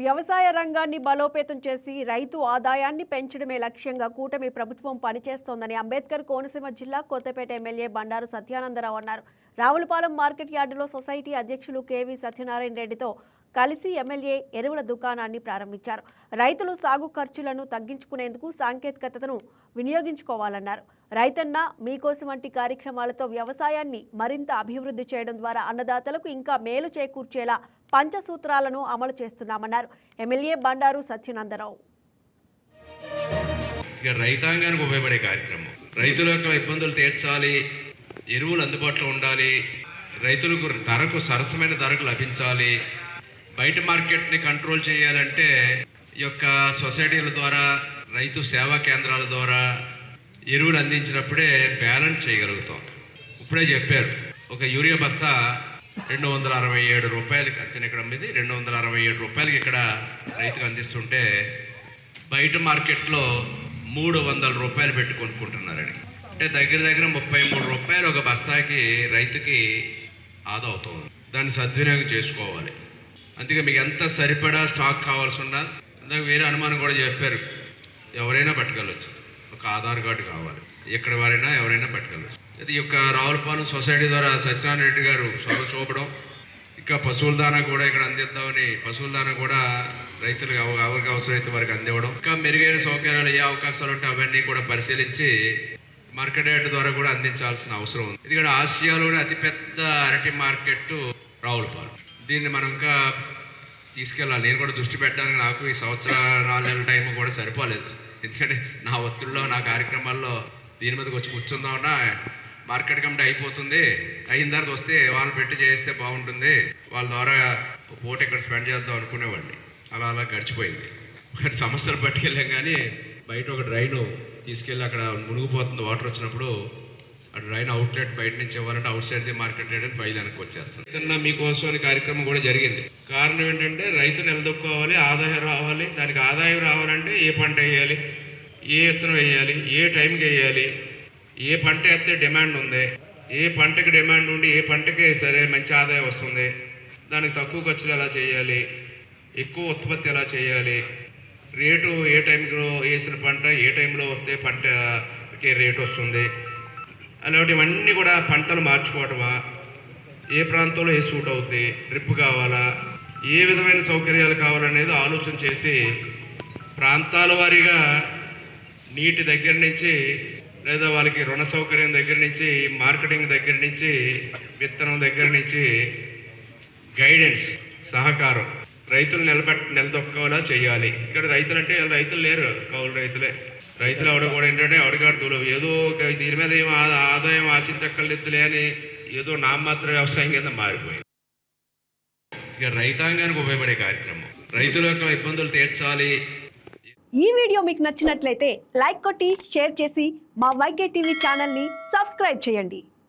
వ్యవసాయ రంగాన్ని బలోపేతం చేసి రైతు ఆదాయాన్ని పెంచడమే లక్ష్యంగా కూటమి ప్రభుత్వం పనిచేస్తోందని అంబేద్కర్ కోనసీమ జిల్లా కొత్తపేట ఎమ్మెల్యే బండారు సత్యానందరావు అన్నారు. రావులపాలెం మార్కెట్ యార్డులో సొసైటీ అధ్యక్షులు కేవీ సత్యనారాయణ రెడ్డితో కలిసి ఎమ్మెల్యే ఎరువుల దుకాణాన్ని ప్రారంభించారు. రైతులు సాగు ఖర్చులను తగ్గించుకునేందుకు సాంకేతికతను వినియోగించుకోవాలన్నారు. రైతన్న మీకోసం వంటి కార్యక్రమాలతో వ్యవసాయాన్ని మరింత అభివృద్ధి చేయడం ద్వారా అన్నదాతలకు ఇంకా మేలు చేకూర్చేలా పంచసూత్రాలను అమలు చేస్తున్నామన్నారు ఎమ్మెల్యే బండారు సత్యనందరావు. రైతాంగానికి ఉపయోగపడే కార్యక్రమం, రైతుల యొక్క ఇబ్బందులు తీర్చాలి, ఎరువులు అందుబాటులో ఉండాలి, రైతులకు ధరకు సరసమైన ధరకు లభించాలి, బయట మార్కెట్ని కంట్రోల్ చేయాలంటే ఈ యొక్క సొసైటీల ద్వారా, రైతు సేవా కేంద్రాల ద్వారా ఎరువులు అందించినప్పుడే బ్యాలెన్స్ చేయగలుగుతాం. ఇప్పుడే చెప్పారు, ఒక యూరియా బస్తా 267 రూపాయలకి అతను ఇక్కడ అమ్మేది 267 రూపాయలకి ఇక్కడ రైతుకు అందిస్తుంటే బయట మార్కెట్లో 300 రూపాయలు పెట్టి కొనుక్కుంటున్నారని. అంటే దగ్గర 33 రూపాయలు ఒక బస్తాకి రైతుకి ఆదా అవుతుంది. దాన్ని సద్వినియోగం చేసుకోవాలి. అందుకే మీకు ఎంత సరిపడా స్టాక్ కావాల్సి ఉన్నా, ఇందాక వేరే అనుమానం కూడా చెప్పారు, ఎవరైనా పట్టుకెళ్ళచ్చు, ఒక ఆధార్ కార్డు కావాలి, ఎక్కడ వారైనా ఎవరైనా పట్టుకెళ్ళచ్చు. ఇది యొక్క రావులపాలెం సొసైటీ ద్వారా సత్యనారాయణ రెడ్డి గారు చొరవ చూపడం, ఇంకా పశువుల దానా కూడా ఇక్కడ అందిద్దామని పశువుల దానా కూడా రైతులకు ఎవరికి అవసరమైతే వారికి అందివ్వడం, ఇంకా మెరుగైన సౌకర్యాలు ఏ అవకాశాలు ఉంటే అవన్నీ కూడా పరిశీలించి మార్కెట్ యార్డ్ ద్వారా కూడా అందించాల్సిన అవసరం ఉంది. ఇది కూడా ఆసియాలోనే అతిపెద్ద అరటి మార్కెట్ రావులపాలెం. దీన్ని మనం ఇంకా తీసుకెళ్ళాలి. నేను కూడా దృష్టి పెట్టడానికి నాకు ఈ సంవత్సరం 4 నెలల టైం కూడా సరిపోలేదు. ఎందుకంటే నా ఒత్తిడిలో, నా కార్యక్రమాల్లో దీని మీదకి వచ్చి కూర్చుందామన్నా మార్కెట్ కమిటీ అయిపోతుంది, అయిన తర్వాత వస్తే వాళ్ళు పెట్టి చేస్తే బాగుంటుంది, వాళ్ళ ద్వారా పూట ఇక్కడ స్పెండ్ చేద్దాం అనుకునేవాడిని. అలా గడిచిపోయింది. సమస్యలు పట్టుకెళ్ళాం, కానీ బయట ఒక డ్రైను తీసుకెళ్ళి అక్కడ మునిగిపోతుంది. వాటర్ వచ్చినప్పుడు ఆ డ్రైన్ అవుట్లెట్ బయట నుంచి ఇవ్వాలంటే out side the market rate అని వెనక్కి వచ్చేస్తాం. రైతన్న మీకోసం అనే కార్యక్రమం కూడా జరిగింది. కారణం ఏంటంటే రైతు నిలదొక్కోవాలి, ఆదాయం రావాలి. దానికి ఆదాయం రావాలంటే ఏ పంట వేయాలి, ఏ విత్తనం వేయాలి, ఏ టైంకి వేయాలి, ఏ పంట వేస్తే డిమాండ్ ఉంది, ఏ పంటకి డిమాండ్ ఉండి ఏ పంటకి సరే మంచి ఆదాయం వస్తుంది, దానికి తక్కువ ఖర్చులు ఎలా చేయాలి, ఎక్కువ ఉత్పత్తి ఎలా చేయాలి, రేటు ఏ టైంలో వేసిన పంట ఏ టైంలో వస్తే పంటకి రేటు వస్తుంది, అలాంటివన్నీ కూడా పంటలు మార్చుకోవడమా, ఏ ప్రాంతంలో ఏ సూట్ అవుతుంది, డ్రిప్ కావాలా, ఏ విధమైన సౌకర్యాలు కావాలనేది ఆలోచన చేసి ప్రాంతాల వారీగా నీటి దగ్గర నుంచి లేదా వాళ్ళకి రుణ సౌకర్యం దగ్గర నుంచి, మార్కెటింగ్ దగ్గర నుంచి, విత్తనం దగ్గర నుంచి గైడెన్స్, సహకారం, రైతులు నిలదొక్కోలా చేయాలి. ఇక్కడ రైతులు అంటే రైతులు లేరు, కౌలు రైతులే. రైతులు ఆవిడ కూడా ఏంటంటే ఆవిడగాడుతులు ఏదో దీని మీద ఏం ఆదాయం ఆశించక్కర్లేదులే అని ఏదో నామమాత్ర వ్యవసాయం కింద మారిపోయింది. ఇక రైతాంగానికి ఉపయోగపడే కార్యక్రమం, రైతుల యొక్క ఇబ్బందులు తీర్చాలి. ఈ వీడియో మీకు నచ్చినట్లయితే లైక్ కొట్టి షేర్ చేసి మా వైకే టీవీ ఛానల్ని సబ్స్క్రైబ్ చేయండి.